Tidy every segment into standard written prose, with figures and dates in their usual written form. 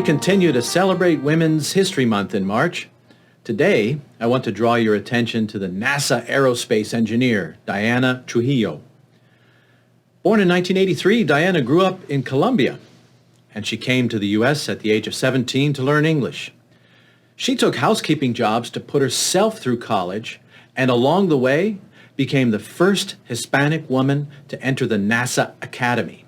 We continue to celebrate Women's History Month in March. Today, I want to draw your attention to the NASA aerospace engineer, Diana Trujillo. Born in 1983, Diana grew up in Colombia, and she came to the U.S. at the age of 17 to learn English. She took housekeeping jobs to put herself through college, and along the way, became the first Hispanic woman to enter the NASA Academy.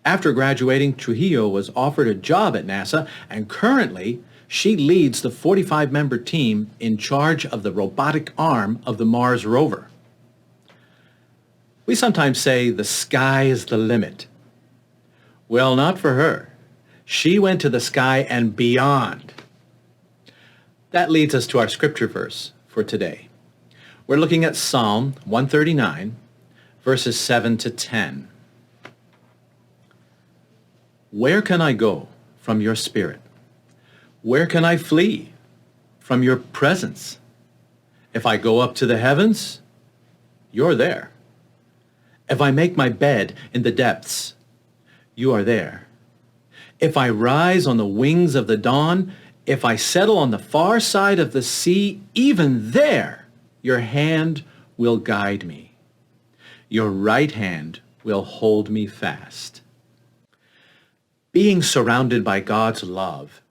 After graduating, Trujillo was offered a job at NASA, and currently she leads the 45-member team in charge of the robotic arm of the Mars Rover. We sometimes say the sky is the limit. Well, not for her. She went to the sky and beyond. That leads us to our scripture verse for today. We're looking at Psalm 139, verses 7 to 10. Where can I go from your spirit? Where can I flee from your presence? If I go up to the heavens, you're there. If I make my bed in the depths, you are there. If I rise on the wings of the dawn, if I settle on the far side of the sea, even there your hand will guide me. Your right hand will hold me fast. Being surrounded by God's love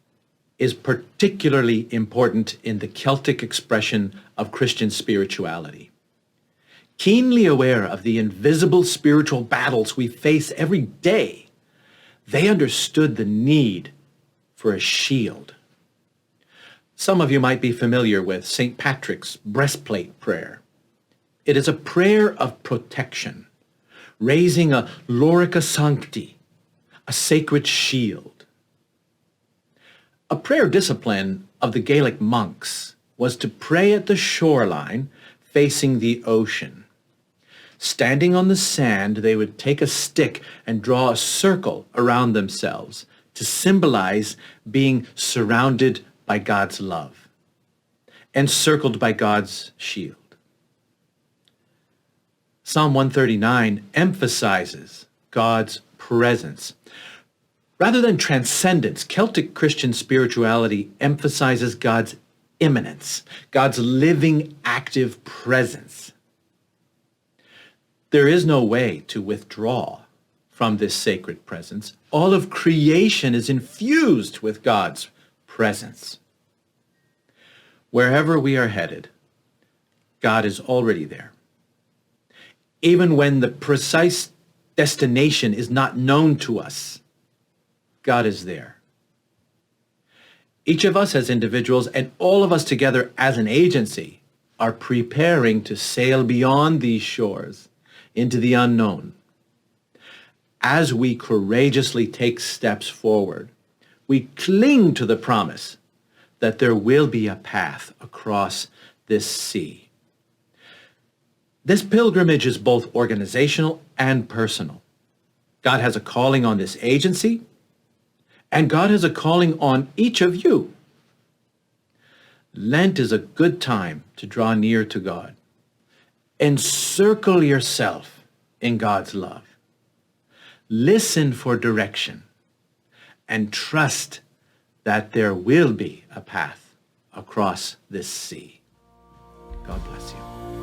is particularly important in the Celtic expression of Christian spirituality. Keenly aware of the invisible spiritual battles we face every day, they understood the need for a shield. Some of you might be familiar with St. Patrick's Breastplate prayer. It is a prayer of protection, raising a lorica sancti, a sacred shield. A prayer discipline of the Gaelic monks was to pray at the shoreline facing the ocean. Standing on the sand, they would take a stick and draw a circle around themselves to symbolize being surrounded by God's love, encircled by God's shield. Psalm 139 emphasizes God's presence. Rather than transcendence, Celtic Christian spirituality emphasizes God's immanence, God's living, active presence. There is no way to withdraw from this sacred presence. All of creation is infused with God's presence. Wherever we are headed, God is already there. Even when the precise destination is not known to us, God is there. Each of us as individuals and all of us together as an agency are preparing to sail beyond these shores into the unknown. As we courageously take steps forward, we cling to the promise that there will be a path across this sea. This pilgrimage is both organizational and personal. God has a calling on this agency, and God has a calling on each of you. Lent is a good time to draw near to God. Encircle yourself in God's love. Listen for direction and trust that there will be a path across this sea. God bless you.